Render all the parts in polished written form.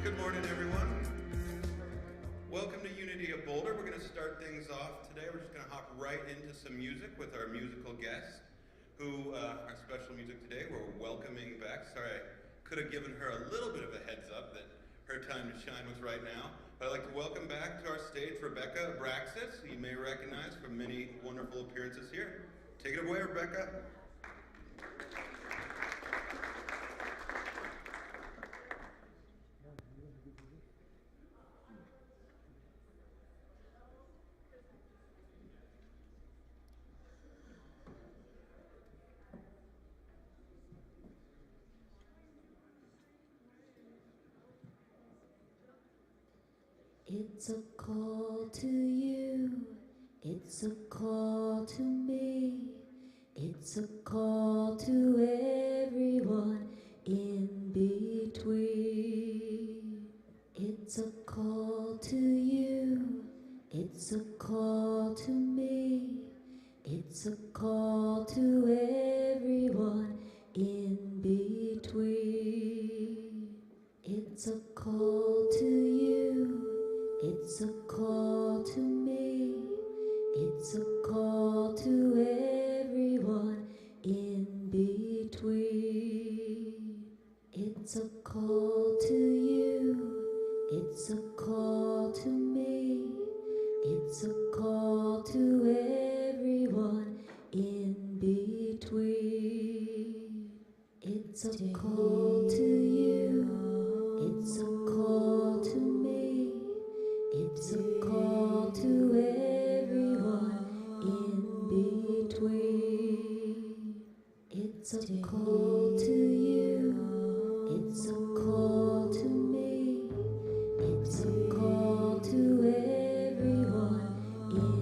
Good morning, everyone. Welcome to Unity of Boulder. We're going to start things off today. We're just going to hop right into some music with our musical guest, who, our special music today, we're welcoming back. Sorry, I could have given her a little bit of a heads up that her time to shine was right now. But I'd like to welcome back to our stage Rebecca Abraxas, who you may recognize from many wonderful appearances here. Take it away, Rebecca. It's a call to you, it's a call to me, it's a call to everyone in between. It's a call to you, it's a call to me, it's a call to everyone in between. It's a call to you, it's a call to me, it's a call to everyone in between. It's a call to you, it's a call to me, it's a call to everyone in between. It's a call to you, it's a call to me, it's a call to everyone in between. It's a call to you, it's a call to me, it's a call to everyone in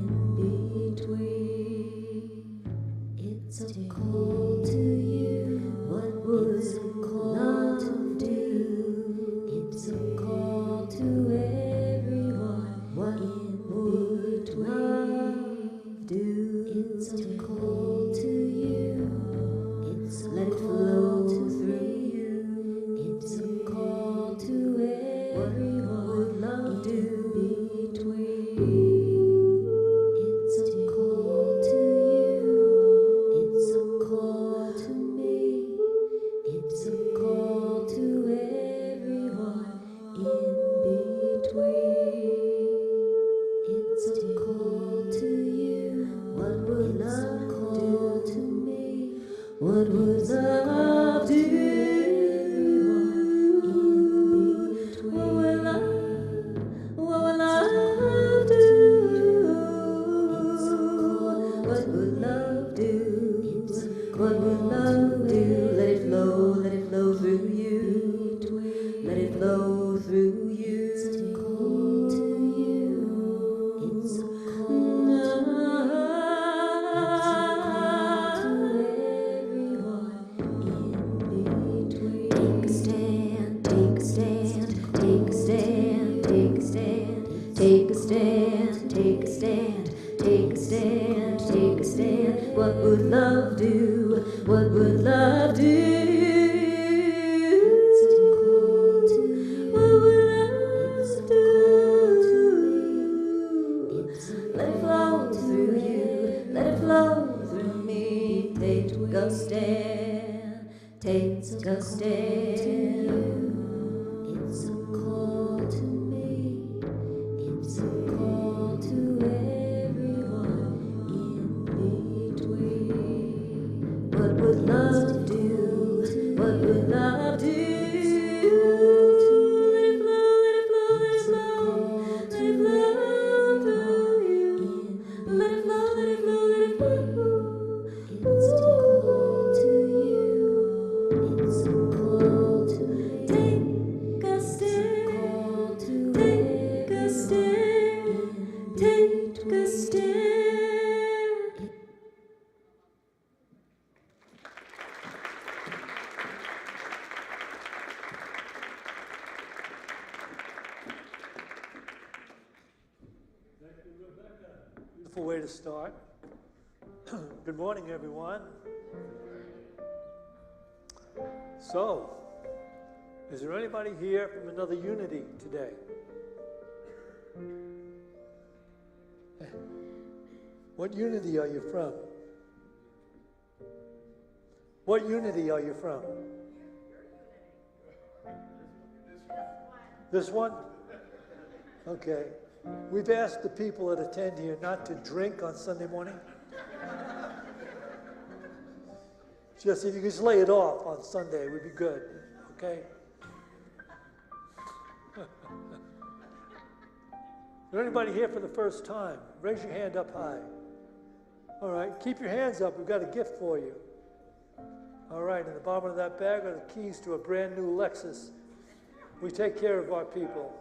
between. It's a call to you, what would a call to do? It's a call to everyone in between. It's a call to you, it's a let it flow through you. It's a call to everyone in between. It's a call to you, it's a call to me, it's a call to everyone in between. It's a call to you, what would love do to me? What would love do? What will love do? What would love do? What would love do? Let it flow through you. Let it flow through you. It's a call to you. It's a call to everyone in between. Take a stand, take a stand, take a stand, take a stand, take a stand, take a stand, take a stand, take a stand. What would love do? What would love do? What would love do? Let it flow through you, let it flow through me. Take a stand, take a stand. It's a call to me, it's a call to everyone in between. What would love do? What would love do? Way to start. Good morning, everyone. So, Is there anybody here from another unity today? What unity are you from? What unity are you from? This one? Okay. We've asked the people that attend here not to drink on Sunday morning. Just if you could just lay it off on Sunday, it would be good. Okay? Is there anybody here for the first time? Raise your hand up high. All right, keep your hands up. We've got a gift for you. All right, in the bottom of that bag are the keys to a brand new Lexus. We take care of our people.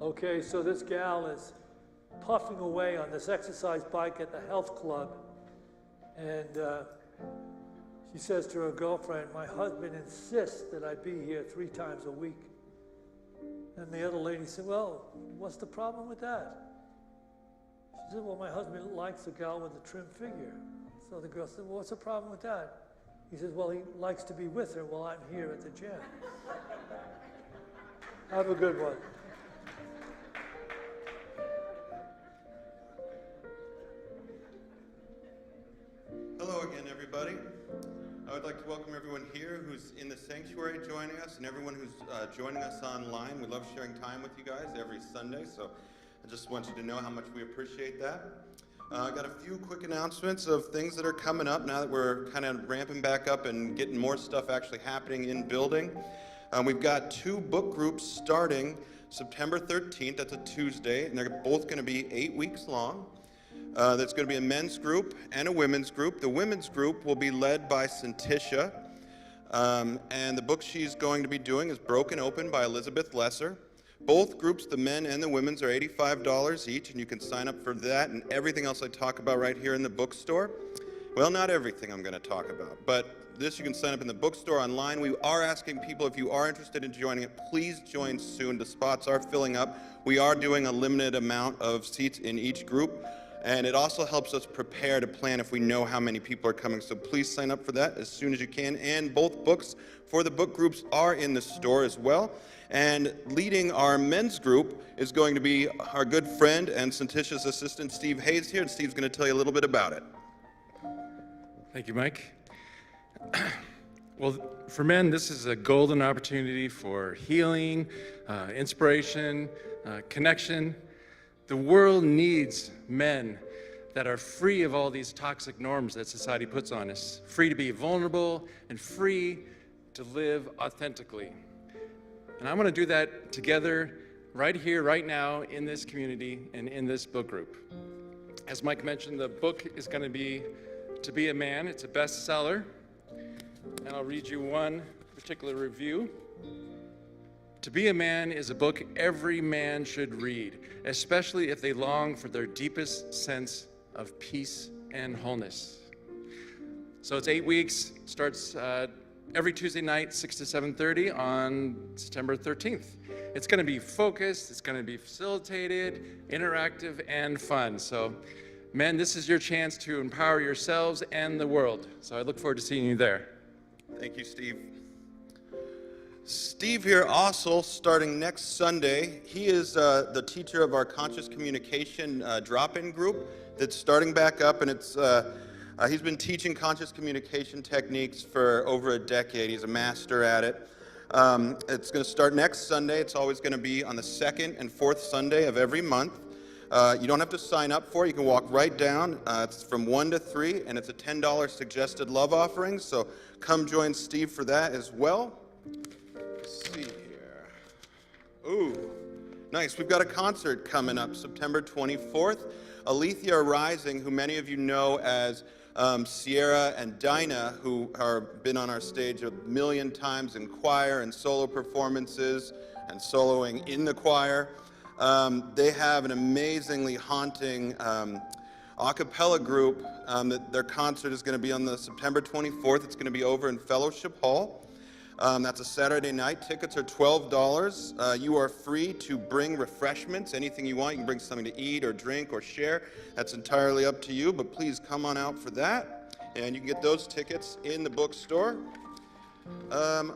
Okay, so this gal is puffing away on this exercise bike at the health club. And she says to her girlfriend, my husband insists that I be here 3 times a week. And the other lady said, well, what's the problem with that? She said, well, my husband likes a gal with a trim figure. So the girl said, well, what's the problem with that? He says, well, he likes to be with her while I'm here at the gym. Have a good one. Hello again, everybody. I would like to welcome everyone here who's in the sanctuary joining us and everyone who's joining us online. We love sharing time with you guys every Sunday, so I just want you to know how much we appreciate that. I got a few quick announcements of things that are coming up now that we're kind of ramping back up and getting more stuff actually happening in building. We've got 2 book groups starting September 13th. That's a Tuesday, and they're both going to be 8 weeks long. There's going to be a men's group and a women's group. The women's group will be led by Syntysche, and the book she's going to be doing is Broken Open by Elizabeth Lesser. Both groups, the men and the women's, are $85 each, and you can sign up for that and everything else I talk about right here in the bookstore. Well, not everything I'm going to talk about, but this you can sign up in the bookstore online. We are asking people, if you are interested in joining it, please join soon. The spots are filling up. We are doing a limited amount of seats in each group. And it also helps us prepare to plan if we know how many people are coming. So please sign up for that as soon as you can. And both books for the book groups are in the store as well. And leading our men's group is going to be our good friend and Syntysche's assistant, Steve Hayes, here. And Steve's going to tell you a little bit about it. Thank you, Mike. Well, for men, this is a golden opportunity for healing, inspiration, connection. The world needs men that are free of all these toxic norms that society puts on us, free to be vulnerable and free to live authentically. And I want to do that together right here, right now, in this community and in this book group. As Mike mentioned, the book is going to be To Be a Man. It's a bestseller. And I'll read you one particular review. To Be a Man is a book every man should read, especially if they long for their deepest sense of peace and wholeness. So it's 8 weeks, starts every Tuesday night, 6 to 7:30 on September 13th. It's going to be focused, it's going to be facilitated, interactive, and fun. So, men, this is your chance to empower yourselves and the world. So I look forward to seeing you there. Thank you, Steve. Steve here also, starting next Sunday, he is the teacher of our conscious communication drop-in group that's starting back up, and he's been teaching conscious communication techniques for over a decade. He's a master at it. It's going to start next Sunday. It's always going to be on the 2nd and 4th Sunday of every month. You don't have to sign up for it. You can walk right down. It's from 1 to 3, and it's a $10 suggested love offering, so come join Steve for that as well. Let's see here. Ooh, nice. We've got a concert coming up September 24th. Alethea Rising, who many of you know as Sierra and Dinah, who have been on our stage a million times in choir and solo performances and soloing in the choir. They have an amazingly haunting a cappella group. Their concert is going to be on the September 24th. It's going to be over in Fellowship Hall. That's a Saturday night. Tickets are $12. You are free to bring refreshments, anything you want. You can bring something to eat or drink or share. That's entirely up to you, but please come on out for that. And you can get those tickets in the bookstore.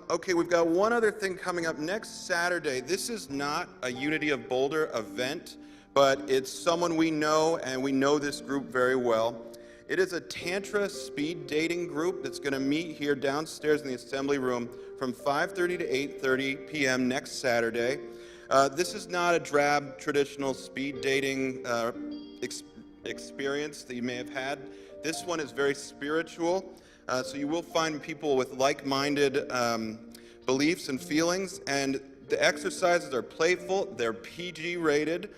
Okay, we've got one other thing coming up next Saturday. This is not a Unity of Boulder event, but it's someone we know, and we know this group very well. It is a Tantra speed dating group that's going to meet here downstairs in the assembly room from 5:30 to 8:30 p.m. next Saturday. This is not a drab, traditional speed dating experience that you may have had. This one is very spiritual, so you will find people with like-minded beliefs and feelings, and the exercises are playful, they're PG rated,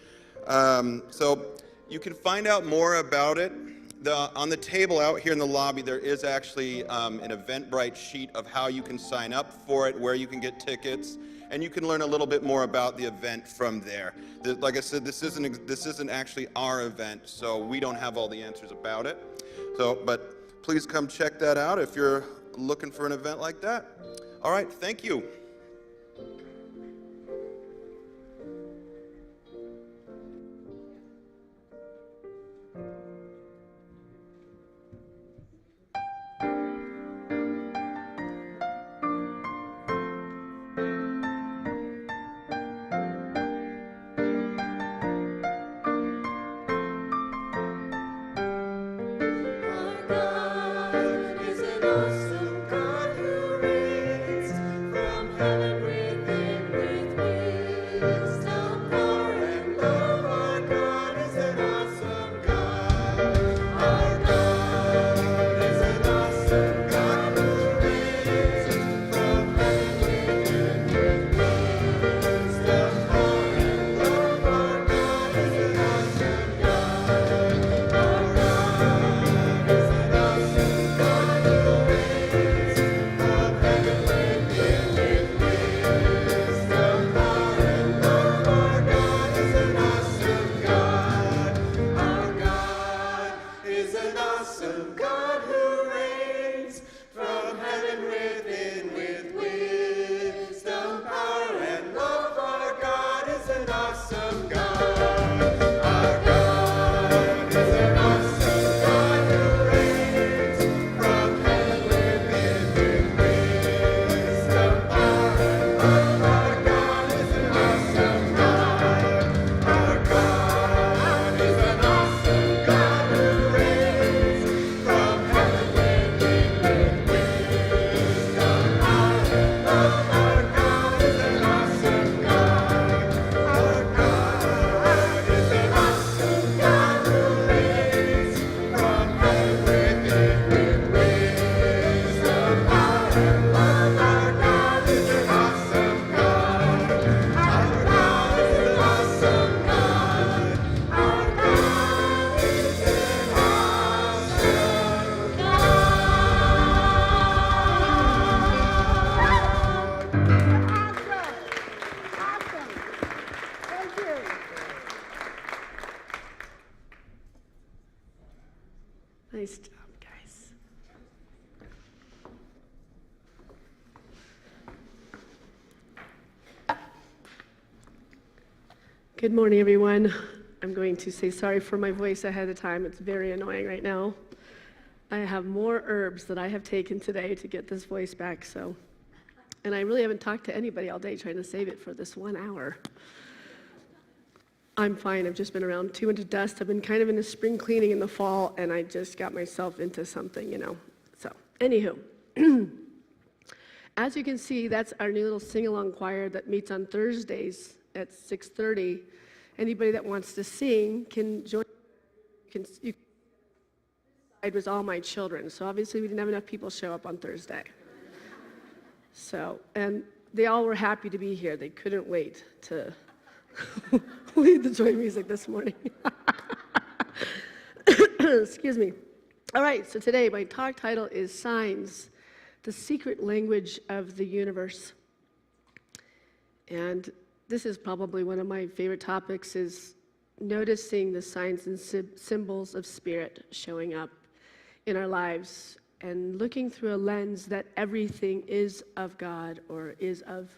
so you can find out more about it. On the table out here in the lobby, there is actually an Eventbrite sheet of how you can sign up for it, where you can get tickets, and you can learn a little bit more about the event from there. Like I said, this isn't actually our event, so we don't have all the answers about it. But please come check that out if you're looking for an event like that. All right, thank you. Nice job, guys. Good morning, everyone. I'm going to say sorry for my voice ahead of time. It's very annoying right now. I have more herbs that I have taken today to get this voice back, and I really haven't talked to anybody all day trying to save it for this 1 hour. I'm fine. I've just been around too much dust. I've been kind of in a spring cleaning in the fall, and I just got myself into something, So, anywho, as you can see, that's our new little sing-along choir that meets on Thursdays at 6:30. Anybody that wants to sing can join. It was all my children, so obviously we didn't have enough people show up on Thursday. So, and they all were happy to be here. They couldn't wait to lead the joy music this morning. Excuse me. All right, so today my talk title is Signs, the Secret Language of the Universe. And this is probably one of my favorite topics, is noticing the signs and symbols of spirit showing up in our lives and looking through a lens that everything is of God or is of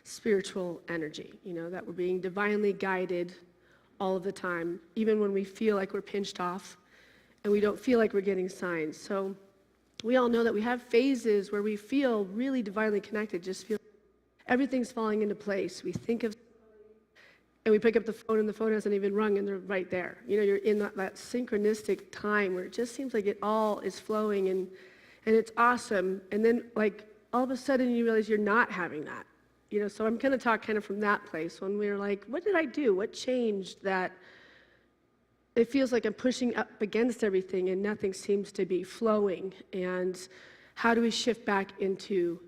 spiritual energy, that we're being divinely guided all of the time, even when we feel like we're pinched off and we don't feel like we're getting signs. So we all know that we have phases where we feel really divinely connected, just feel everything's falling into place. We think of, and we pick up the phone and the phone hasn't even rung and they're right there. You know, you're in that synchronistic time where it just seems like it all is flowing and it's awesome. And then like all of a sudden you realize you're not having that. You know, so I'm going to talk kind of from that place when we're like, what did I do? What changed that it feels like I'm pushing up against everything and nothing seems to be flowing? And how do we shift back into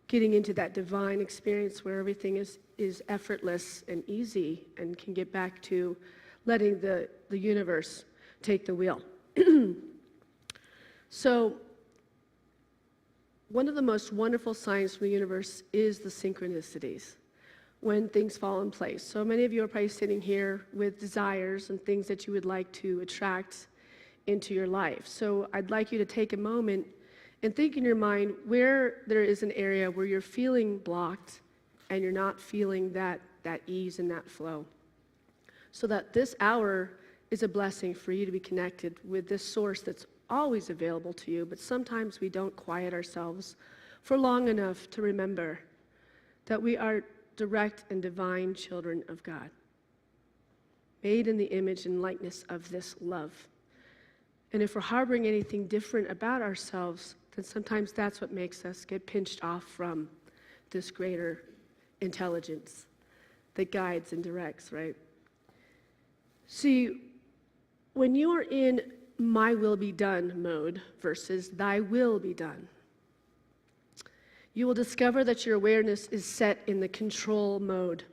getting into that divine experience where everything is effortless and easy and can get back to letting the universe take the wheel? So one of the most wonderful signs from the universe is the synchronicities, when things fall in place. So many of you are probably sitting here with desires and things that you would like to attract into your life. So I'd like you to take a moment and think in your mind where there is an area where you're feeling blocked and you're not feeling that ease and that flow. So that this hour is a blessing for you to be connected with this source that's always available to you, but sometimes we don't quiet ourselves for long enough to remember that we are direct and divine children of God, made in the image and likeness of this love. And if we're harboring anything different about ourselves, then sometimes that's what makes us get pinched off from this greater intelligence that guides and directs, right? See, when you are in my will be done mode versus thy will be done, you will discover that your awareness is set in the control mode.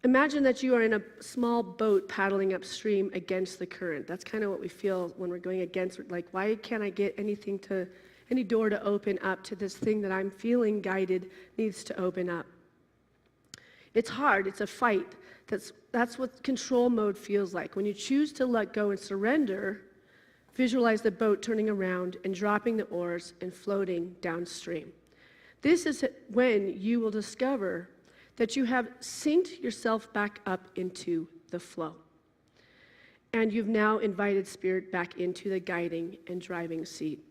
Imagine that you are in a small boat paddling upstream against the current. That's kind of what we feel when we're going against, like, why can't I get any door to open up to this thing that I'm feeling guided needs to open up? It's hard, it's a fight. That's what control mode feels like. When you choose to let go and surrender, visualize the boat turning around and dropping the oars and floating downstream. This is when you will discover that you have synced yourself back up into the flow. And you've now invited Spirit back into the guiding and driving seat.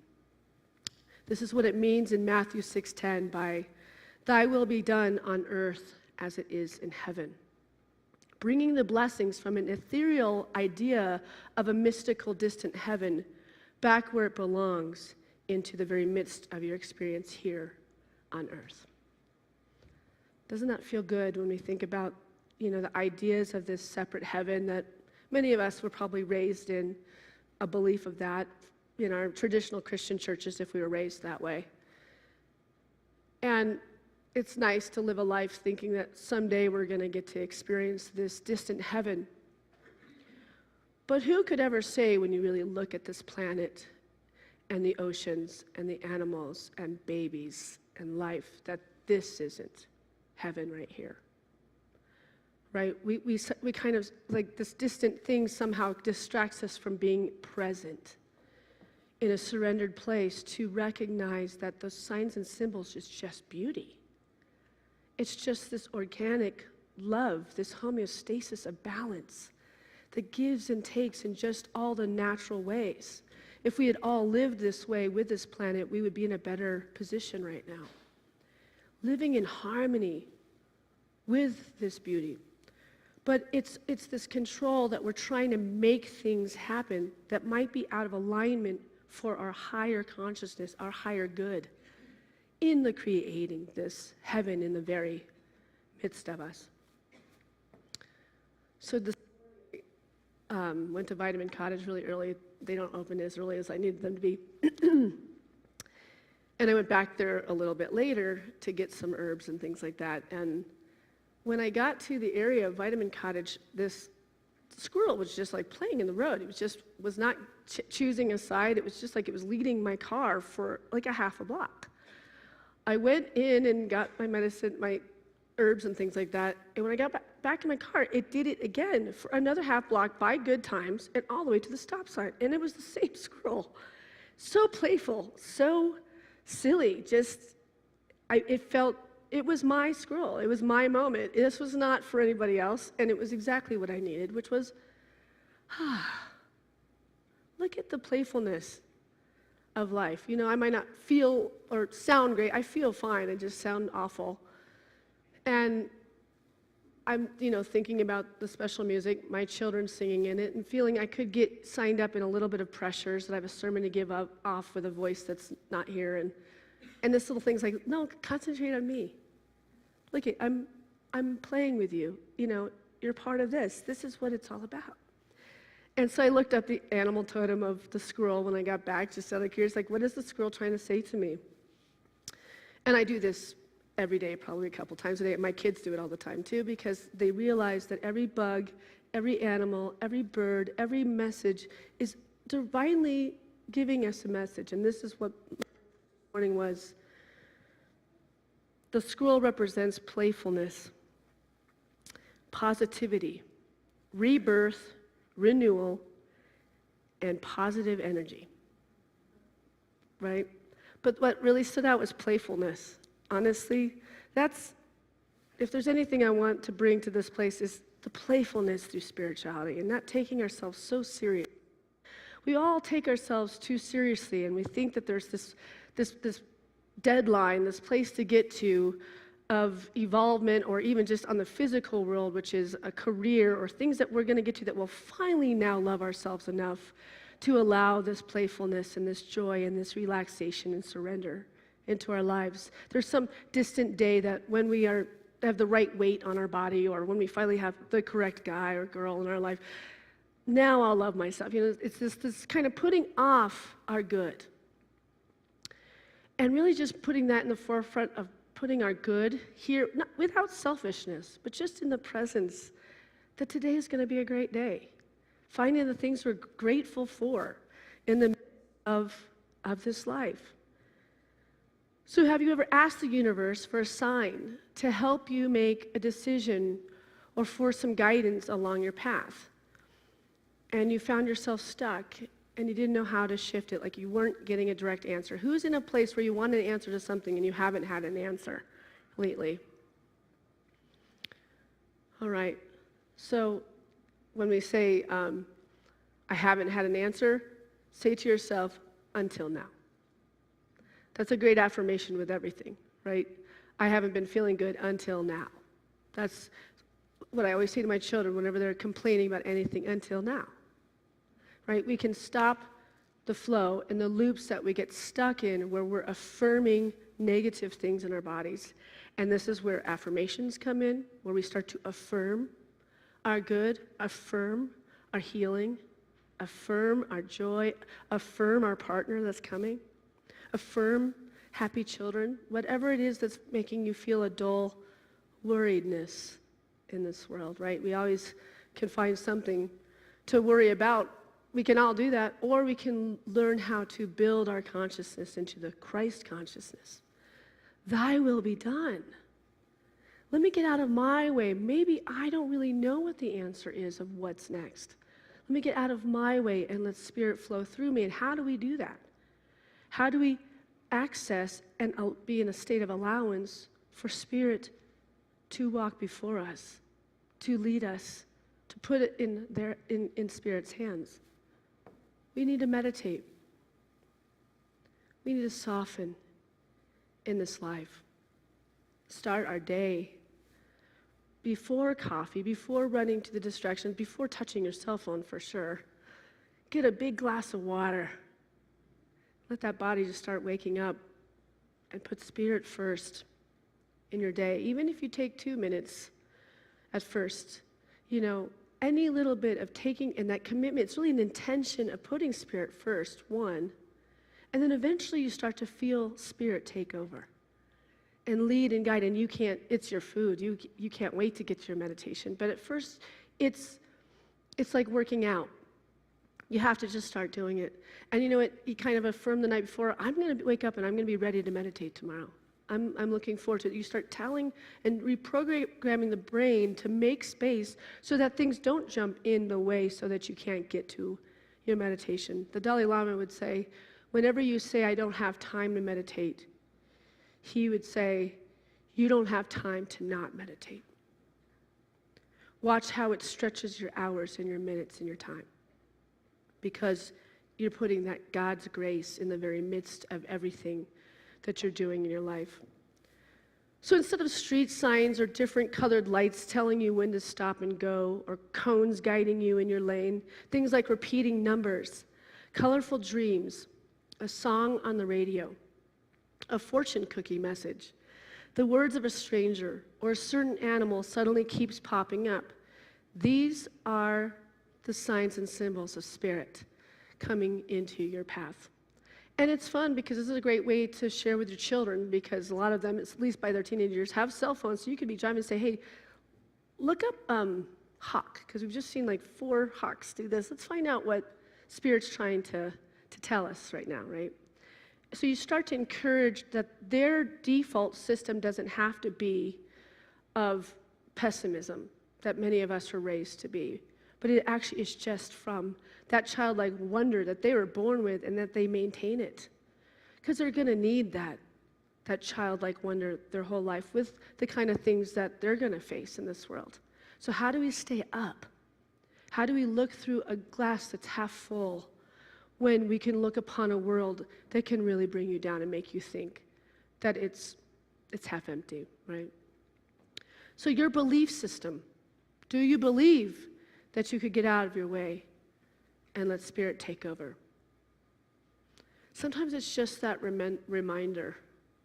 This is what it means in Matthew 6:10 by, thy will be done on earth as it is in heaven. Bringing the blessings from an ethereal idea of a mystical distant heaven back where it belongs into the very midst of your experience here on earth. Doesn't that feel good when we think about, the ideas of this separate heaven that many of us were probably raised in a belief of that in our traditional Christian churches if we were raised that way. And it's nice to live a life thinking that someday we're going to get to experience this distant heaven. But who could ever say, when you really look at this planet and the oceans and the animals and babies and life, that this isn't heaven right here? Right? We kind of, like, this distant thing somehow distracts us from being present in a surrendered place to recognize that those signs and symbols is just beauty. It's just this organic love, this homeostasis of balance that gives and takes in just all the natural ways. If we had all lived this way with this planet, we would be in a better position right now. Living in harmony with this beauty. But it's this control that we're trying to make things happen that might be out of alignment for our higher consciousness, our higher good, in the creating this heaven in the very midst of us. So this went to Vitamin Cottage really early. They don't open as early as I needed them to be. And I went back there a little bit later to get some herbs and things like that. And when I got to the area of Vitamin Cottage, this squirrel was just like playing in the road. It was not choosing a side. It was just like it was leading my car for like a half a block. I went in and got my medicine, my herbs and things like that. And when I got back in my car, it did it again for another half block by good times and all the way to the stop sign. And it was the same squirrel. So playful, so silly. It was my squirrel. It was my moment. This was not for anybody else. And it was exactly what I needed, which was, look at the playfulness of life. You know, I might not feel or sound great. I feel fine. I just sound awful. And I'm, you know, thinking about the special music, my children singing in it, and feeling I could get signed up in a little bit of pressures that I have a sermon to give off with a voice that's not here. And this little thing's like, no, concentrate on me. Look, I'm playing with you. You know, you're part of this. This is what it's all about. And so I looked up the animal totem of the squirrel when I got back, just out of curiosity, like, what is the squirrel trying to say to me? And I do this every day, probably a couple times a day. My kids do it all the time too, because they realize that every bug, every animal, every bird, every message is divinely giving us a message. And this is what morning was. The squirrel represents playfulness, positivity, rebirth, renewal, and positive energy, right? But what really stood out was playfulness. Honestly, if there's anything I want to bring to this place, is the playfulness through spirituality and not taking ourselves so serious. We all take ourselves too seriously, and we think that there's this deadline, this place to get to of evolvement, or even just on the physical world, which is a career or things that we're going to get to that will finally now love ourselves enough to allow this playfulness and this joy and this relaxation and surrender into our lives. There's some distant day that when we have the right weight on our body, or when we finally have the correct guy or girl in our life, now I'll love myself. You know, it's this kind of putting off our good. And really just putting that in the forefront of putting our good here, not without selfishness, but just in the presence that today is going to be a great day. Finding the things we're grateful for in the midst of this life. So have you ever asked the universe for a sign to help you make a decision or for some guidance along your path? And you found yourself stuck and you didn't know how to shift it, like you weren't getting a direct answer. Who's in a place where you want an answer to something and you haven't had an answer lately? All right, so when we say, I haven't had an answer, say to yourself, until now. That's a great affirmation with everything, right? I haven't been feeling good until now. That's what I always say to my children whenever they're complaining about anything, until now. Right? We can stop the flow and the loops that we get stuck in where we're affirming negative things in our bodies. And this is where affirmations come in, where we start to affirm our good, affirm our healing, affirm our joy, affirm our partner that's coming, affirm happy children, whatever it is that's making you feel a dull worriedness in this world, right? We always can find something to worry about. We can all do that, or we can learn how to build our consciousness into the Christ consciousness. Thy will be done. Let me get out of my way. Maybe I don't really know what the answer is of what's next. Let me get out of my way and let Spirit flow through me. And how do we do that? How do we access and be in a state of allowance for Spirit to walk before us, to lead us, to put it in Spirit's hands? We need to meditate. We need to soften in this life. Start our day before coffee, before running to the distractions, before touching your cell phone for sure. Get a big glass of water. Let that body just start waking up and put Spirit first in your day. Even if you take 2 minutes at first, you know, any little bit of taking, and that commitment, it's really an intention of putting Spirit first, one, and then eventually you start to feel Spirit take over and lead and guide, and it's your food. You can't wait to get to your meditation. But at first, it's like working out. You have to just start doing it. And you know what, you kind of affirm the night before, I'm going to wake up and I'm going to be ready to meditate tomorrow. I'm looking forward to it. You start telling and reprogramming the brain to make space so that things don't jump in the way so that you can't get to your meditation. The Dalai Lama would say, whenever you say, I don't have time to meditate, he would say, you don't have time to not meditate. Watch how it stretches your hours and your minutes and your time. Because you're putting that God's grace in the very midst of everything that you're doing in your life. So instead of street signs or different colored lights telling you when to stop and go, or cones guiding you in your lane, things like repeating numbers, colorful dreams, a song on the radio, a fortune cookie message, the words of a stranger, or a certain animal suddenly keeps popping up. These are the signs and symbols of spirit coming into your path. And it's fun because this is a great way to share with your children, because a lot of them, at least by their teenage years, have cell phones. So you could be driving and say, hey, look up hawk, because we've just seen like 4 hawks do this. Let's find out what Spirit's trying to tell us right now, right? So you start to encourage that their default system doesn't have to be of pessimism that many of us are raised to be, but it actually is just from that childlike wonder that they were born with, and that they maintain it. Because they're going to need that childlike wonder their whole life with the kind of things that they're going to face in this world. So how do we stay up? How do we look through a glass that's half full when we can look upon a world that can really bring you down and make you think that it's half empty, right? So your belief system, do you believe that you could get out of your way and let Spirit take over? Sometimes it's just that reminder.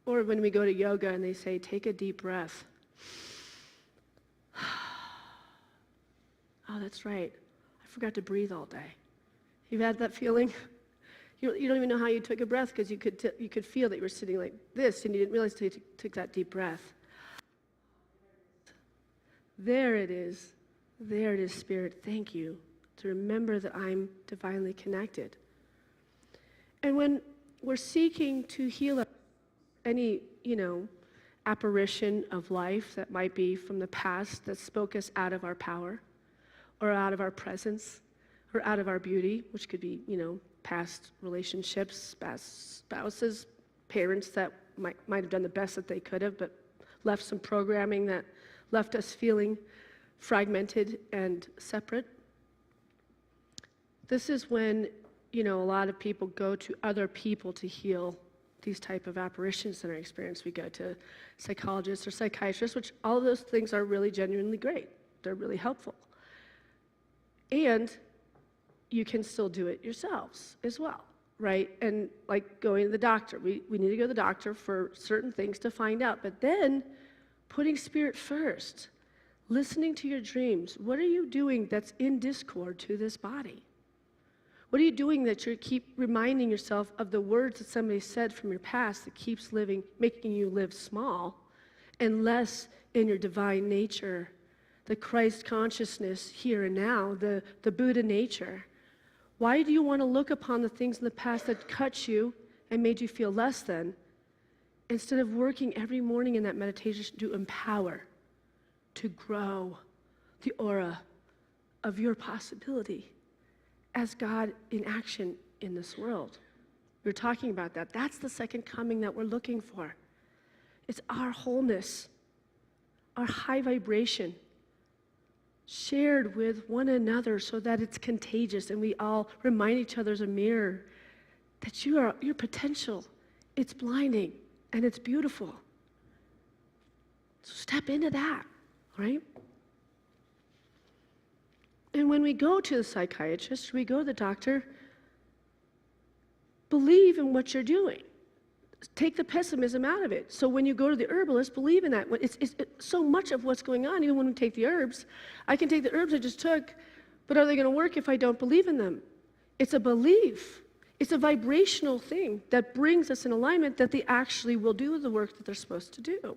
Or when we go to yoga and they say, take a deep breath. Oh, that's right. I forgot to breathe all day. You've had that feeling? You don't even know how you took a breath, because you could feel that you were sitting like this and you didn't realize until you took that deep breath. There it is. There it is, Spirit. Thank you. To remember that I'm divinely connected. And when we're seeking to heal any, apparition of life that might be from the past that spoke us out of our power, or out of our presence, or out of our beauty, which could be, past relationships, past spouses, parents that might have done the best that they could have, but left some programming that left us feeling fragmented and separate. This is when, a lot of people go to other people to heal these type of apparitions in our experience. We go to psychologists or psychiatrists, which all of those things are really genuinely great. They're really helpful. And you can still do it yourselves as well, right? And like going to the doctor. We need to go to the doctor for certain things to find out. But then putting Spirit first, listening to your dreams. What are you doing that's in discord to this body? What are you doing that you keep reminding yourself of the words that somebody said from your past that keeps making you live small and less in your divine nature, the Christ consciousness here and now, the Buddha nature? Why do you want to look upon the things in the past that cut you and made you feel less than, instead of working every morning in that meditation to empower, to grow the aura of your possibility as God in action in this world? We're talking about that. That's the second coming that we're looking for. It's our wholeness, our high vibration, shared with one another so that it's contagious and we all remind each other as a mirror that your potential, it's blinding and it's beautiful. So step into that, right? And when we go to the psychiatrist, we go to the doctor, believe in what you're doing. Take the pessimism out of it. So when you go to the herbalist, believe in that. It's so much of what's going on, even when we take the herbs. I can take the herbs I just took, but are they going to work if I don't believe in them? It's a belief. It's a vibrational thing that brings us in alignment that they actually will do the work that they're supposed to do.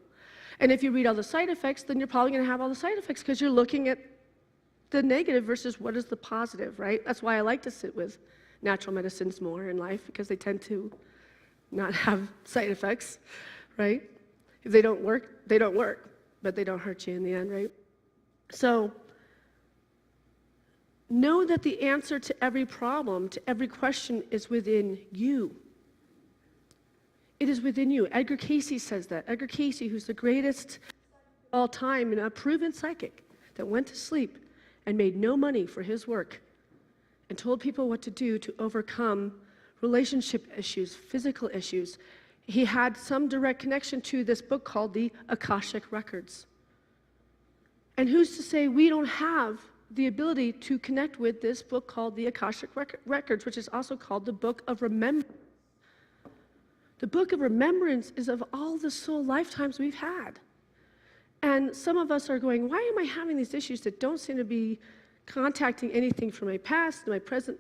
And if you read all the side effects, then you're probably going to have all the side effects because you're looking at the negative versus what is the positive, right? That's why I like to sit with natural medicines more in life, because they tend to not have side effects, right? If they don't work, they don't work, but they don't hurt you in the end, right? So know that the answer to every problem, to every question is within you. It is within you. Edgar Cayce says that. Edgar Cayce, who's the greatest of all time and a proven psychic that went to sleep and made no money for his work and told people what to do to overcome relationship issues, physical issues. He had some direct connection to this book called the Akashic Records. And who's to say we don't have the ability to connect with this book called the Akashic Records, which is also called the Book of Remembrance. The Book of Remembrance is of all the soul lifetimes we've had. And some of us are going, why am I having these issues that don't seem to be contacting anything from my past, my present?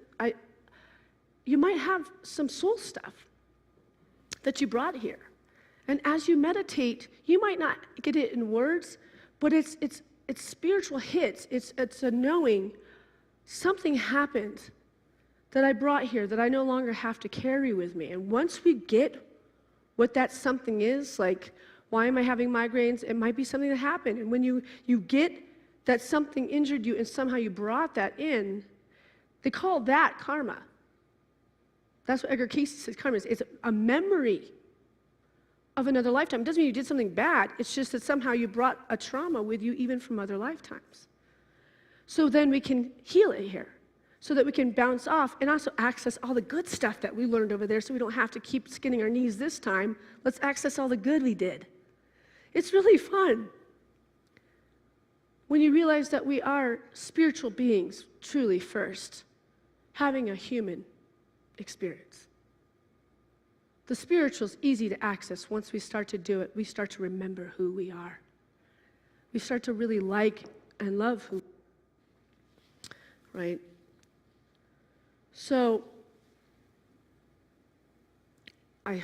You might have some soul stuff that you brought here. And as you meditate, you might not get it in words, but it's spiritual hits. It's a knowing something happened that I brought here that I no longer have to carry with me. And once we get what that something is, like, why am I having migraines? It might be something that happened. And when you get that something injured you and somehow you brought that in, they call that karma. That's what Edgar Cayce says karma is. It's a memory of another lifetime. It doesn't mean you did something bad. It's just that somehow you brought a trauma with you even from other lifetimes. So then we can heal it here so that we can bounce off and also access all the good stuff that we learned over there so we don't have to keep skinning our knees this time. Let's access all the good we did. It's really fun when you realize that we are spiritual beings, truly first, having a human experience. The spiritual is easy to access. Once we start to do it, we start to remember who we are. We start to really like and love who, right? So, I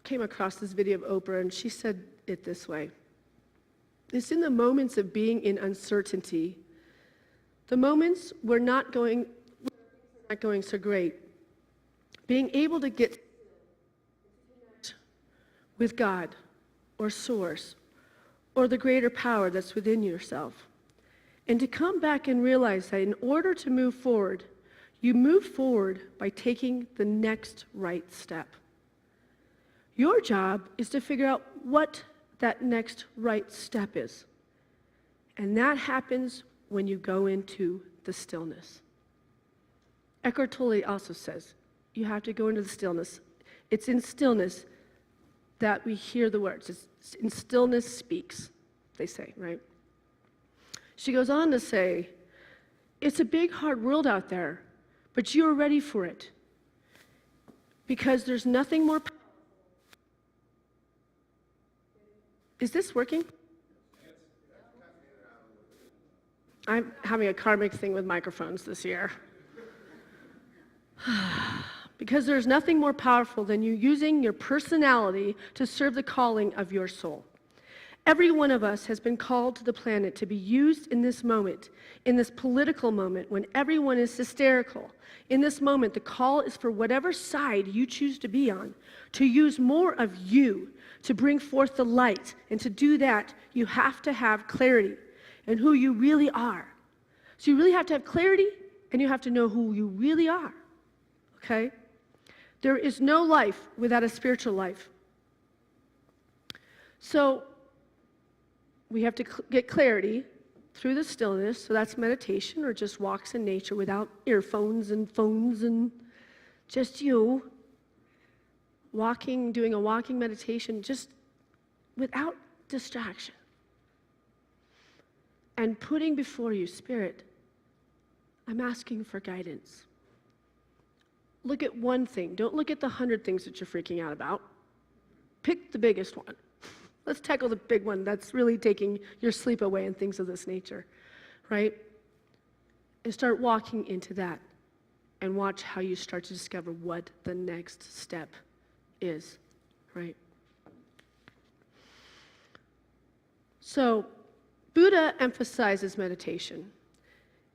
came across this video of Oprah, and she said it this way. It's in the moments of being in uncertainty, the moments we're not going so great, being able to get with God or Source or the greater power that's within yourself. And to come back and realize that in order to move forward, you move forward by taking the next right step. Your job is to figure out what that next right step is. And that happens when you go into the stillness. Eckhart Tolle also says, you have to go into the stillness. It's in stillness that we hear the words. It's in stillness speaks, they say, right? She goes on to say, it's a big, hard world out there, but you're ready for it. Because there's nothing more. Is this working? I'm having a karmic thing with microphones this year. Because there's nothing more powerful than you using your personality to serve the calling of your soul. Every one of us has been called to the planet to be used in this moment, in this political moment when everyone is hysterical. In this moment, the call is for whatever side you choose to be on, to use more of you, to bring forth the light. And to do that, you have to have clarity in who you really are. So you really have to have clarity, and you have to know who you really are. Okay? There is no life without a spiritual life. So we have to get clarity through the stillness. So that's meditation or just walks in nature without earphones and phones and just you. Walking, doing a walking meditation just without distraction. And putting before you, Spirit, I'm asking for guidance. Look at one thing. Don't look at the 100 things that you're freaking out about. Pick the biggest one. Let's tackle the big one that's really taking your sleep away and things of this nature, right? And start walking into that and watch how you start to discover what the next step is, right? So, Buddha emphasizes meditation.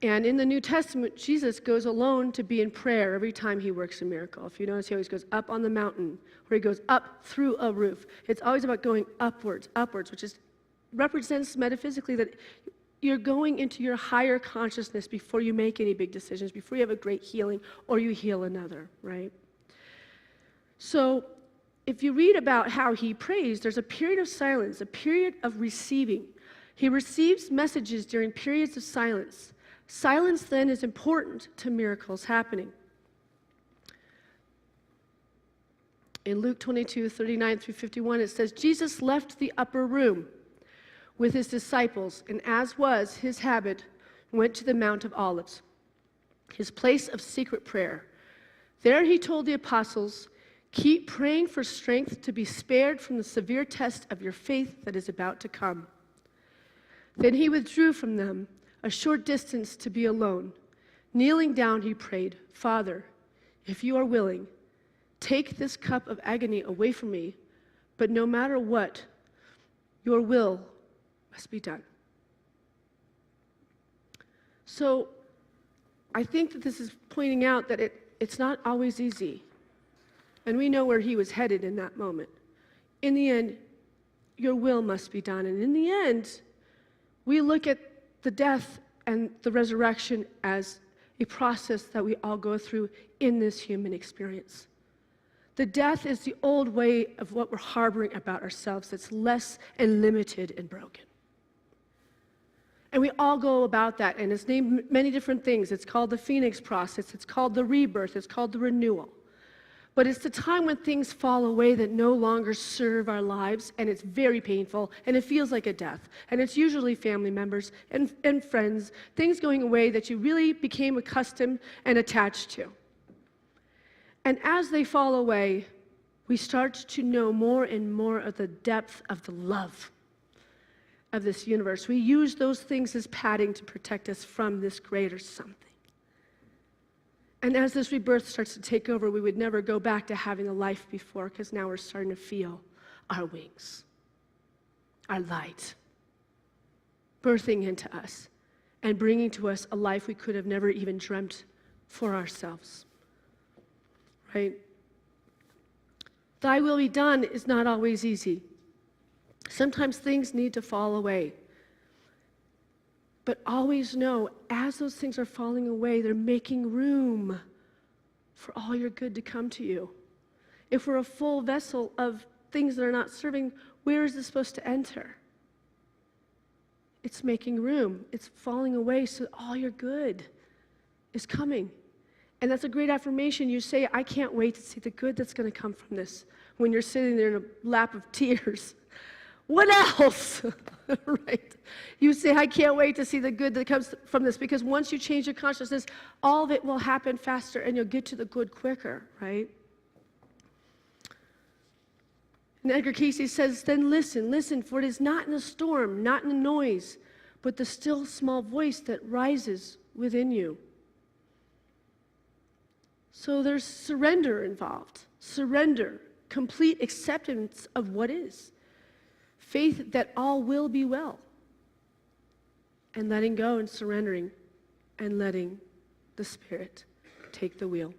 And in the New Testament, Jesus goes alone to be in prayer every time he works a miracle. If you notice, he always goes up on the mountain, or he goes up through a roof. It's always about going upwards, which represents metaphysically that you're going into your higher consciousness before you make any big decisions, before you have a great healing, or you heal another, right? So if you read about how he prays, there's a period of silence, a period of receiving. He receives messages during periods of silence. Silence then is important to miracles happening. In Luke 22:39-51, it says, Jesus left the upper room with his disciples, and as was his habit, went to the Mount of Olives, his place of secret prayer. There he told the apostles, keep praying for strength to be spared from the severe test of your faith that is about to come. Then he withdrew from them a short distance to be alone. Kneeling down, he prayed, Father, if you are willing, take this cup of agony away from me, but no matter what, your will must be done. So I think that this is pointing out that it's not always easy. And we know where he was headed in that moment. In the end, your will must be done. And in the end, we look at the death and the resurrection as a process that we all go through in this human experience. The death is the old way of what we're harboring about ourselves that's less and limited and broken. And we all go about that, and it's named many different things. It's called the Phoenix process. It's called the rebirth. It's called the renewal. But it's the time when things fall away that no longer serve our lives, and it's very painful, and it feels like a death. And it's usually family members and friends, things going away that you really became accustomed and attached to. And as they fall away, we start to know more and more of the depth of the love of this universe. We use those things as padding to protect us from this greater something. And as this rebirth starts to take over, we would never go back to having a life before, because now we're starting to feel our wings, our light, birthing into us and bringing to us a life we could have never even dreamt for ourselves. Right? Thy will be done is not always easy. Sometimes things need to fall away. But always know, as those things are falling away, they're making room for all your good to come to you. If we're a full vessel of things that are not serving, where is this supposed to enter? It's making room. It's falling away so all your good is coming. And that's a great affirmation. You say, I can't wait to see the good that's going to come from this. When you're sitting there in a lap of tears, what else? Right? You say, I can't wait to see the good that comes from this, because once you change your consciousness, all of it will happen faster and you'll get to the good quicker, right? And Edgar Casey says, then listen, for it is not in the storm, not in the noise, but the still small voice that rises within you. So there's surrender involved. Surrender, complete acceptance of what is. Faith that all will be well. And letting go and surrendering and letting the Spirit take the wheel.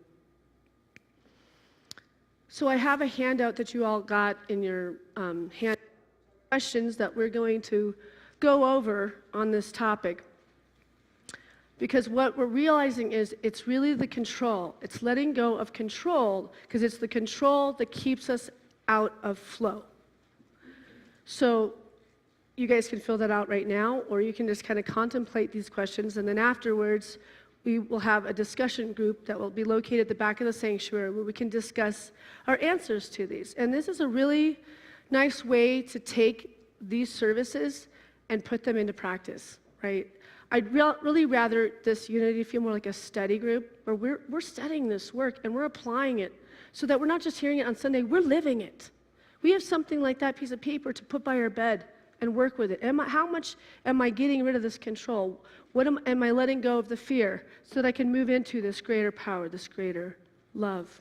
So I have a handout that you all got in your hand questions that we're going to go over on this topic. Because what we're realizing is it's really the control. It's letting go of control, because it's the control that keeps us out of flow. So you guys can fill that out right now, or you can just kind of contemplate these questions, and then afterwards we will have a discussion group that will be located at the back of the sanctuary where we can discuss our answers to these. And this is a really nice way to take these services and put them into practice, right? I'd really rather this Unity feel more like a study group where we're studying this work and we're applying it so that we're not just hearing it on Sunday, we're living it. We have something like that piece of paper to put by our bed and work with it. How much am I getting rid of this control? What am I letting go of the fear so that I can move into this greater power, this greater love?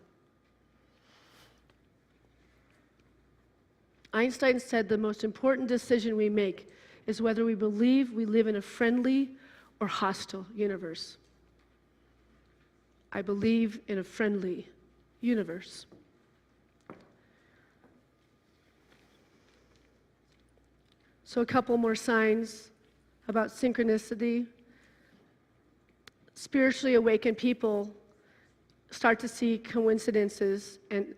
Einstein said the most important decision we make is whether we believe we live in a friendly or hostile universe. I believe in a friendly universe. So a couple more signs about synchronicity. Spiritually awakened people start to see coincidences and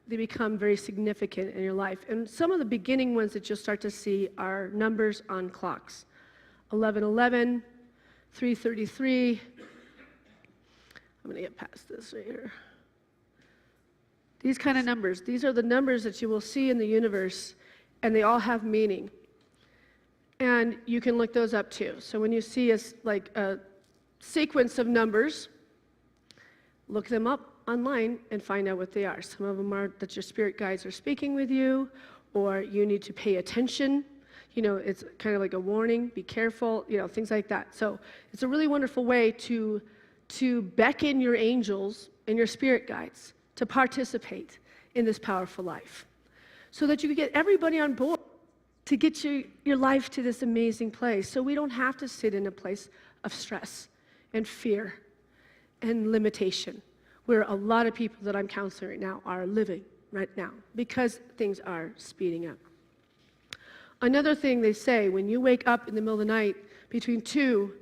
they become very significant in your life. And some of the beginning ones that you'll start to see are numbers on clocks. 1111, 333. I'm going to get past this right here. These kind of numbers, these are the numbers that you will see in the universe, and they all have meaning. And you can look those up too. So when you see a sequence of numbers, look them up online and find out what they are. Some of them are that your spirit guides are speaking with you, or you need to pay attention. You know, it's kind of like a warning, be careful, you know, things like that. So it's a really wonderful way to beckon your angels and your spirit guides to participate in this powerful life, so that you can get everybody on board to get your life to this amazing place, so we don't have to sit in a place of stress and fear and limitation, where a lot of people that I'm counseling right now are living right now, because things are speeding up. Another thing they say, when you wake up in the middle of the night between 2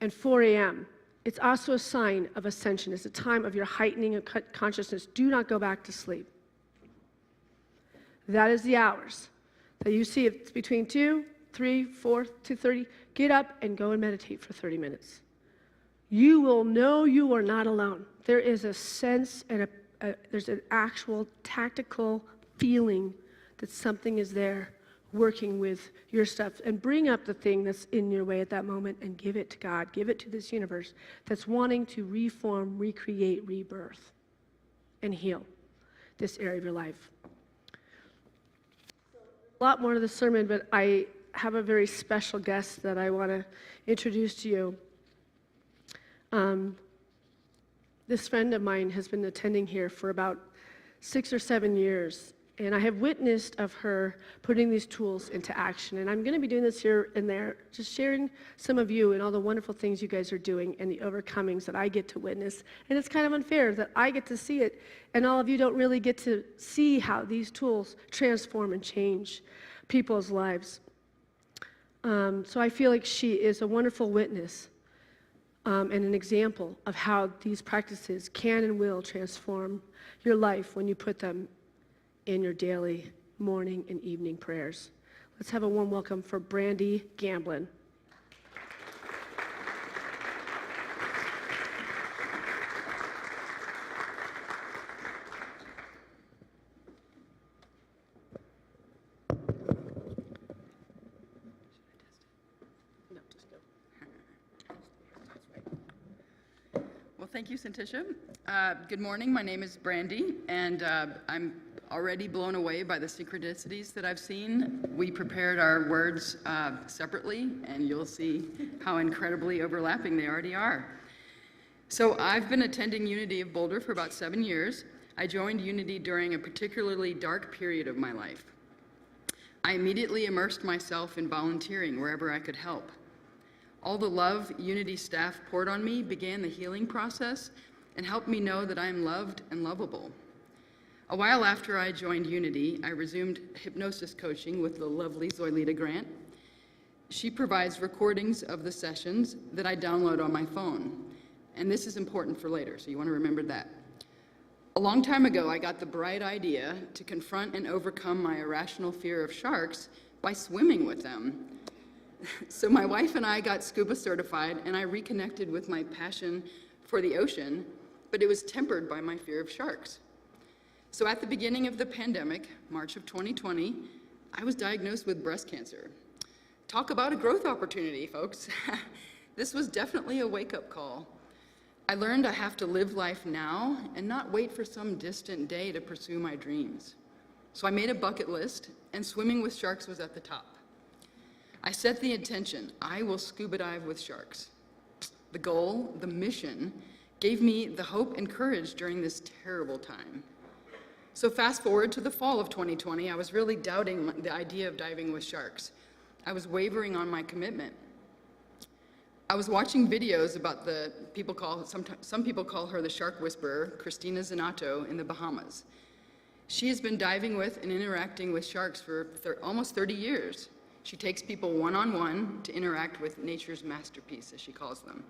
and 4 a.m., it's also a sign of ascension. It's a time of your heightening of consciousness. Do not go back to sleep. That is the hours that you see. It's between 2, 3, 4, 2:30. Get up and go and meditate for 30 minutes. You will know you are not alone. There is a sense and there's an actual tactical feeling that something is there working with your stuff. And bring up the thing that's in your way at that moment and give it to God. Give it to this universe that's wanting to reform, recreate, rebirth, and heal this area of your life. A lot more to the sermon, but I have a very special guest that I want to introduce to you. This friend of mine has been attending here for about 6 or 7 years, and I have witnessed of her putting these tools into action. And I'm going to be doing this here and there, just sharing some of you and all the wonderful things you guys are doing and the overcomings that I get to witness. And it's kind of unfair that I get to see it, and all of you don't really get to see how these tools transform and change people's lives. So I feel like she is a wonderful witness and an example of how these practices can and will transform your life when you put them in your daily morning and evening prayers. Let's have a warm welcome for Brandy Gamblin. Well, thank you, Syntysche. Good morning. My name is Brandy, and I'm already blown away by the synchronicities that I've seen. We prepared our words separately, and you'll see how incredibly overlapping they already are. So I've been attending Unity of Boulder for about 7 years. I joined Unity during a particularly dark period of my life. I immediately immersed myself in volunteering wherever I could help. All the love Unity staff poured on me began the healing process and helped me know that I am loved and lovable. A while after I joined Unity, I resumed hypnosis coaching with the lovely Zoilita Grant. She provides recordings of the sessions that I download on my phone. And this is important for later, so you want to remember that. A long time ago, I got the bright idea to confront and overcome my irrational fear of sharks by swimming with them. So my wife and I got scuba certified, and I reconnected with my passion for the ocean, but it was tempered by my fear of sharks. So at the beginning of the pandemic, March of 2020, I was diagnosed with breast cancer. Talk about a growth opportunity, folks. This was definitely a wake-up call. I learned I have to live life now and not wait for some distant day to pursue my dreams. So I made a bucket list, and swimming with sharks was at the top. I set the intention, I will scuba dive with sharks. The goal, the mission, gave me the hope and courage during this terrible time. So fast forward to the fall of 2020, I was really doubting the idea of diving with sharks. I was wavering on my commitment. I was watching videos about some people call her the shark whisperer, Christina Zanato in the Bahamas. She has been diving with and interacting with sharks for almost 30 years. She takes people one-on-one to interact with nature's masterpiece, as she calls them.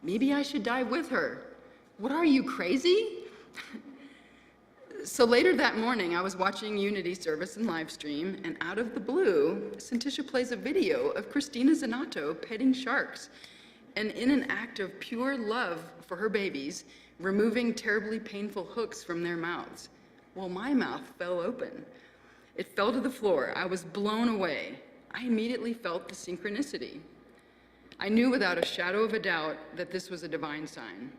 Maybe I should dive with her. What are you, crazy? So later that morning, I was watching Unity service and live stream, and out of the blue, Syntysche plays a video of Christina Zanato petting sharks. and in an act of pure love for her babies, removing terribly painful hooks from their mouths. Well, my mouth fell open. It fell to the floor. I was blown away. I immediately felt the synchronicity. I knew without a shadow of a doubt that this was a divine sign.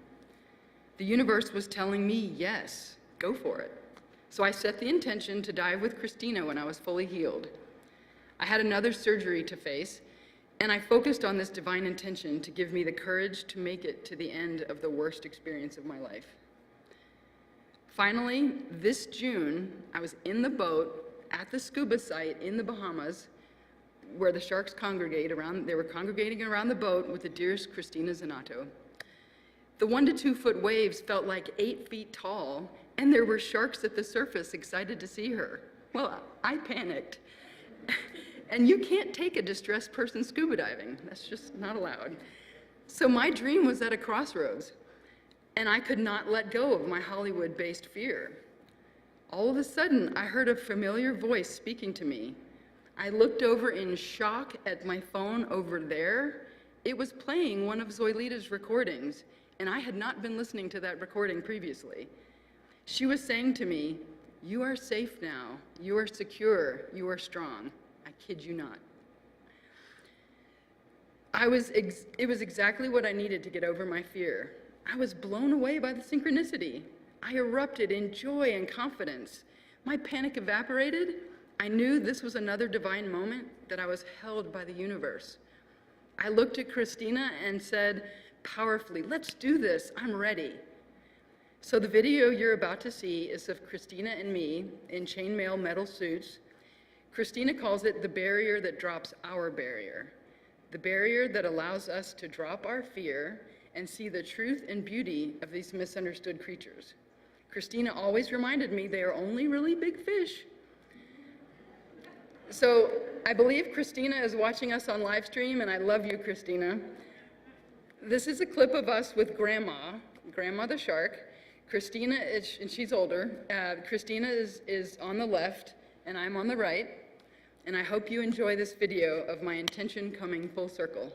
The universe was telling me, yes, go for it. So I set the intention to dive with Christina when I was fully healed. I had another surgery to face, and I focused on this divine intention to give me the courage to make it to the end of the worst experience of my life. Finally, this June, I was in the boat at the scuba site in the Bahamas where the sharks congregate around. They were congregating around the boat with the dearest Christina Zanato. The 1 to 2 foot waves felt like 8 feet tall, and there were sharks at the surface excited to see her. Well, I panicked. And you can't take a distressed person scuba diving. That's just not allowed. So my dream was at a crossroads, and I could not let go of my Hollywood-based fear. All of a sudden, I heard a familiar voice speaking to me. I looked over in shock at my phone over there. It was playing one of Zoilita's recordings, and I had not been listening to that recording previously. She was saying to me, "You are safe now. You are secure. You are strong." I kid you not. It was exactly what I needed to get over my fear. I was blown away by the synchronicity. I erupted in joy and confidence. My panic evaporated. I knew this was another divine moment, that I was held by the universe. I looked at Christina and said powerfully, "Let's do this, I'm ready." So the video you're about to see is of Christina and me in chainmail metal suits. Christina calls it the barrier that drops our barrier, the barrier that allows us to drop our fear and see the truth and beauty of these misunderstood creatures. Christina always reminded me they are only really big fish. So I believe Christina is watching us on live stream, and I love you, Christina. This is a clip of us with Grandma the shark. Christina is, and she's older. Christina is on the left, and I'm on the right. And I hope you enjoy this video of my intention coming full circle.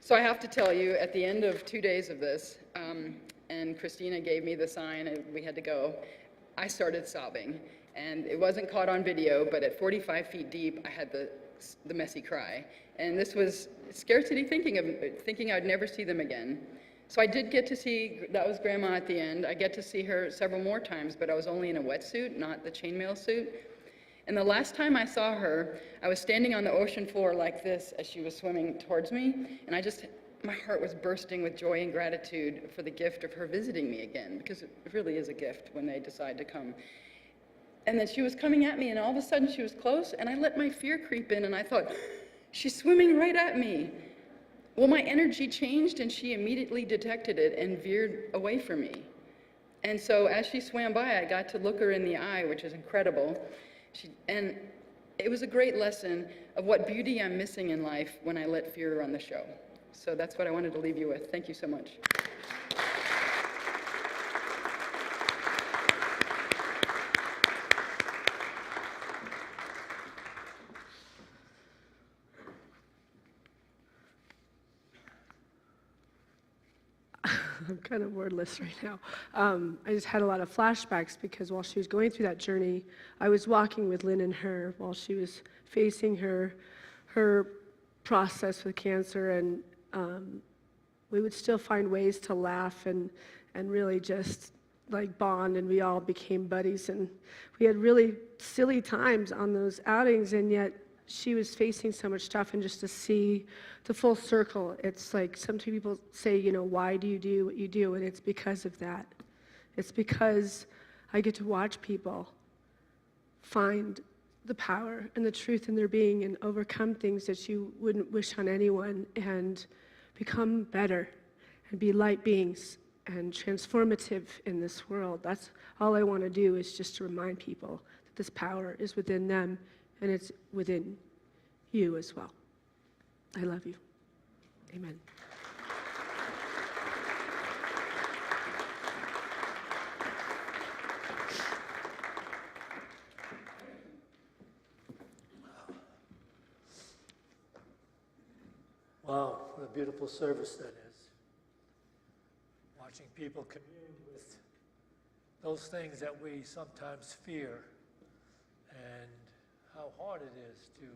So I have to tell you, at the end of 2 days of this, and Christina gave me the sign and we had to go, I started sobbing. And it wasn't caught on video, but at 45 feet deep, I had the messy cry. And this was scarcity thinking I'd never see them again. So I did get to see, that was Grandma at the end. I get to see her several more times, but I was only in a wetsuit, not the chainmail suit. And the last time I saw her, I was standing on the ocean floor like this as she was swimming towards me, and my heart was bursting with joy and gratitude for the gift of her visiting me again, because it really is a gift when they decide to come. And then she was coming at me, and all of a sudden she was close, and I let my fear creep in, and I thought, she's swimming right at me. Well, my energy changed, and she immediately detected it and veered away from me. And so as she swam by, I got to look her in the eye, which is incredible. And it was a great lesson of what beauty I'm missing in life when I let fear run the show. So that's what I wanted to leave you with. Thank you so much. I'm kind of wordless right now. I just had a lot of flashbacks because while she was going through that journey, I was walking with Lynn and her while she was facing her process with cancer, and we would still find ways to laugh and really just like bond, and we all became buddies, and we had really silly times on those outings, and yet she was facing so much stuff, and just to see the full circle, it's like some people say, you know, why do you do what you do? And it's because of that. It's because I get to watch people find the power and the truth in their being and overcome things that you wouldn't wish on anyone, and become better and be light beings and transformative in this world. That's all I want to do, is just to remind people that this power is within them, and it's within you as well. I love you. Amen. Wow, what a beautiful service that is. Watching people commune with those things that we sometimes fear, and how hard it is to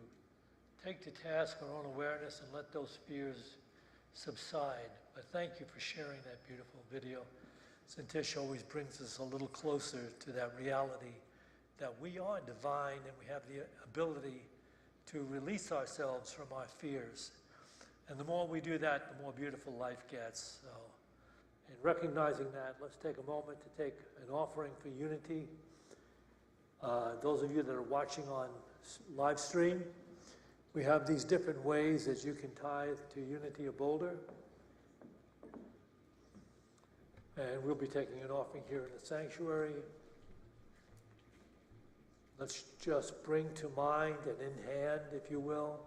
take to task our own awareness and let those fears subside. But thank you for sharing that beautiful video. Syntysche always brings us a little closer to that reality that we are divine, and we have the ability to release ourselves from our fears. And the more we do that, the more beautiful life gets. So, in recognizing that, let's take a moment to take an offering for unity. Those of you that are watching on live stream, we have these different ways that you can tithe to Unity of Boulder. And we'll be taking an offering here in the sanctuary. Let's just bring to mind and in hand, if you will,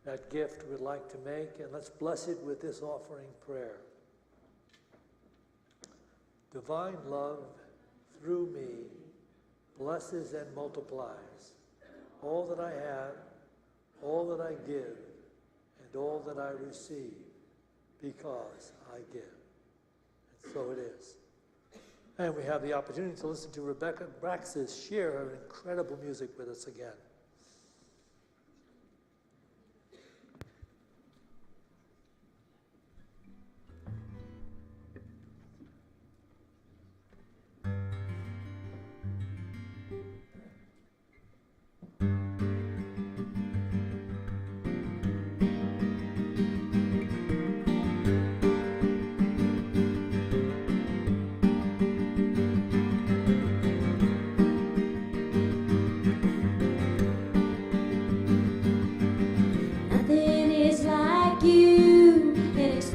that gift we'd like to make, and let's bless it with this offering prayer. Divine love, through me, blesses and multiplies all that I have, all that I give, and all that I receive, because I give. And so it is. And we have the opportunity to listen to Rebecca Abraxas share her incredible music with us again.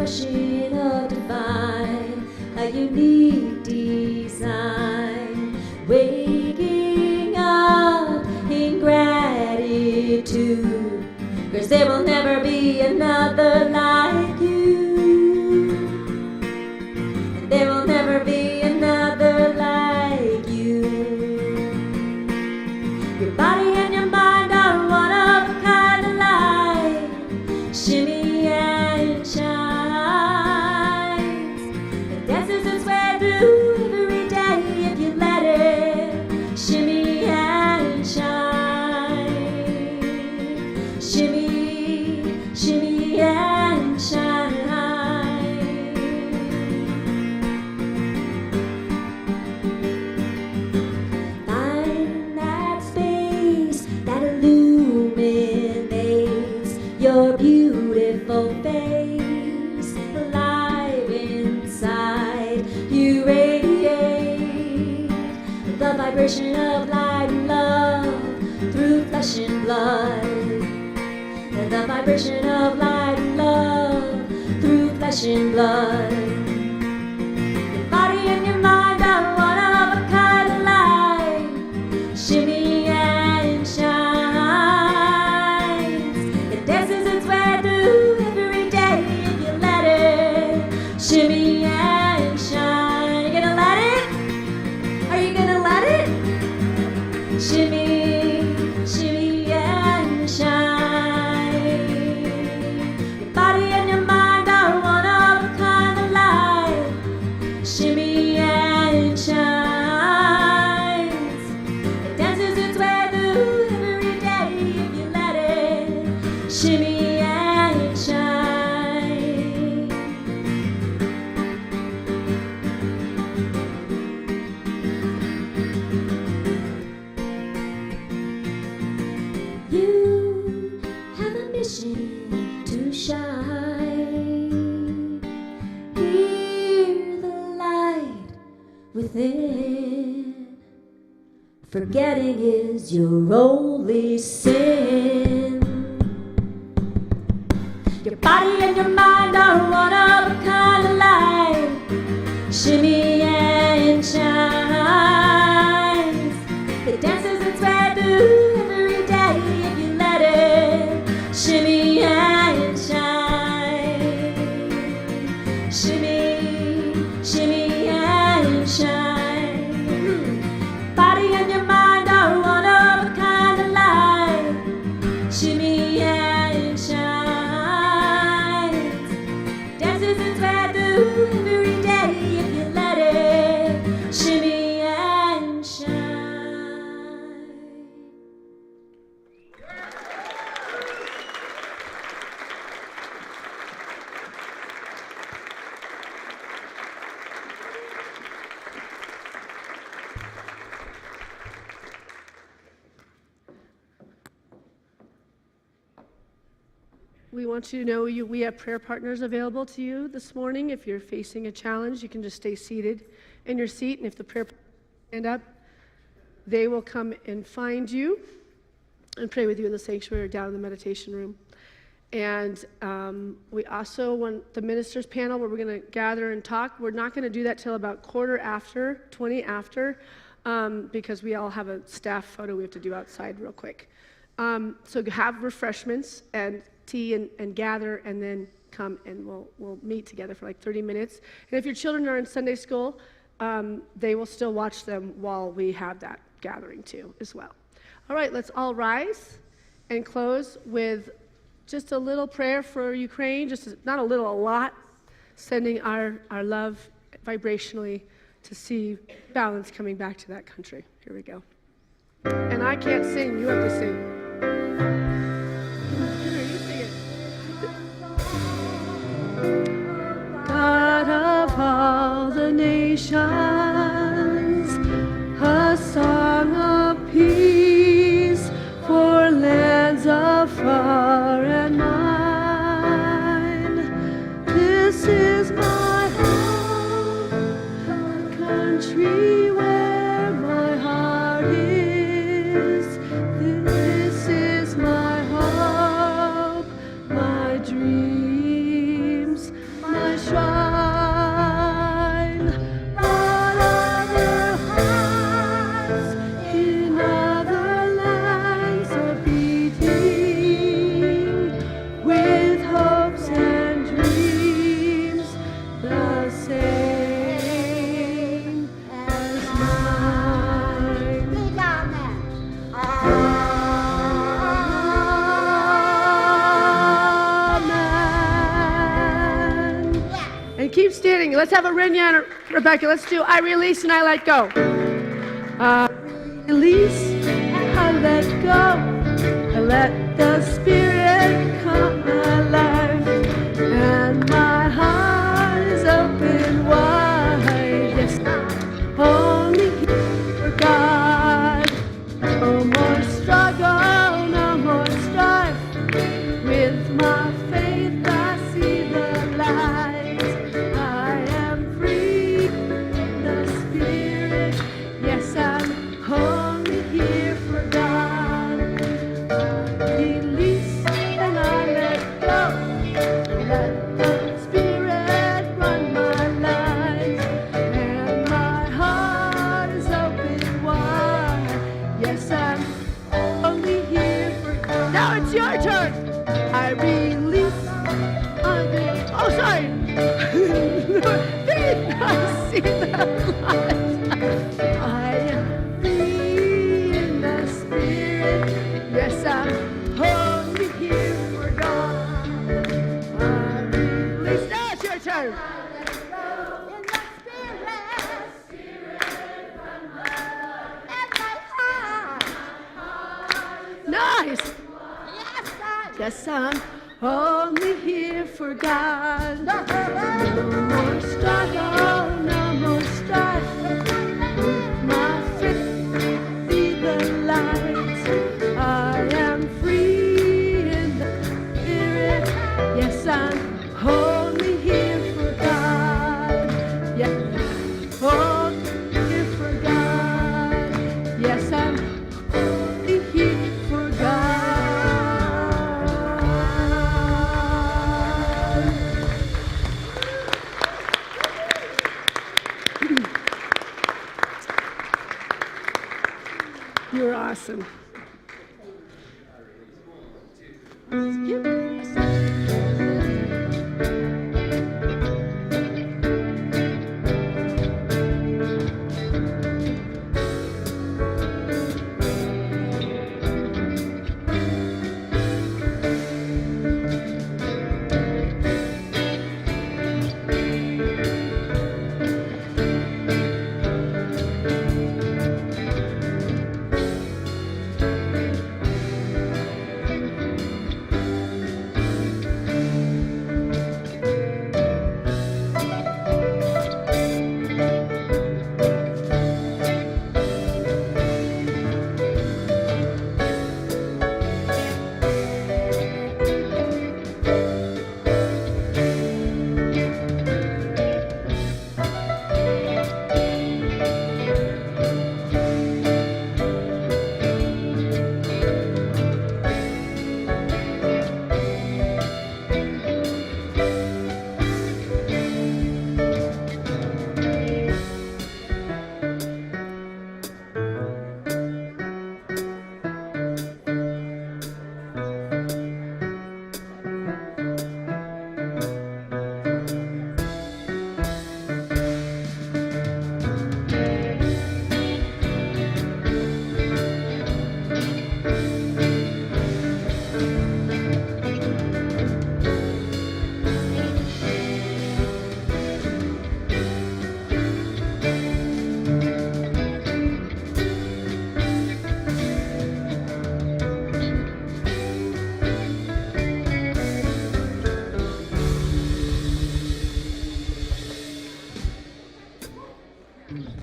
expression of divine, a unique design, waking up in gratitude, 'cause there will never be another like you, and there will never be another like you. Your body and your mind are one of a kind of light, shimmy and shines. It dances its way through every day if you let it, shimmy and shine. Shimmy, shimmy and shine. Find that space that illuminates your beautiful face, alive inside. You radiate the vibration of light and love through flesh and blood. The vibration of light and love through flesh and blood. Your body and your mind are one of a kind of light, shimmy and shines. It dances its way through every day if you let it, shimmy and shine. You gonna let it? Are you gonna let it? Shimmy, shimmy and shine. Your body and your mind are one of a kind of light, shimmy and shines. It dances its way through every day if you let it, shimmy and shine. You have a mission to shine. Hear the light within. Forgetting is your only sin. Your body and your mind are one of a kind of light, shimmy and shines. It dances its way through every day if you let it, shimmy and shine. Shimmy, shimmy and shine. Body and your mind are one of a kind of light, shimmy and shines. Dances its way through every day if you let it, shimmy and shine. We want you to know we have prayer partners available to you this morning. If you're facing a challenge, you can just stay seated in your seat, and if the prayer partners stand up, they will come and find you and pray with you in the sanctuary or down in the meditation room. And we also want the ministers panel where we're going to gather and talk. We're not going to do that till about 20 after, because we all have a staff photo we have to do outside real quick. So have refreshments and tea and gather, and then come and we'll meet together for like 30 minutes. And if your children are in Sunday school, they will still watch them while we have that gathering too as well. All right, let's all rise and close with just a little prayer for Ukraine, not a little, a lot, sending our love vibrationally to see balance coming back to that country. Here we go. And I can't sing, you have to sing. Here, you sing it. God of all the nations, a song of peace for lands afar and mine. This is my home, a country where my heart is. This is my hope, my dreams, my And keep standing. Let's have a Rinya and a Rebecca. Let's do I release and I let go. I release, I let go. I let the Spirit come alive. And my heart is open wide. Yes, only for God. No more struggle, no more strife. With my faith I see the light. I am free in the Spirit. Yes, I'm only here for God. I release and I let go. Let the Spirit run my life. And my heart is open wide. Yes, I'm only here for God. Now it's your turn. I release. Oh, sorry. Did I see the light? I am free in the Spirit. Yes, I'm only here for God. I release. Now it's your turn. In the Spirit. And my heart. Nice. Yes, I'm only here for God. No more struggle, no more strife. With my faith, see the light. I am free in the Spirit. Yes, I'm only here for God. Yes, only here for God. Yes, I'm only here for God. You're awesome.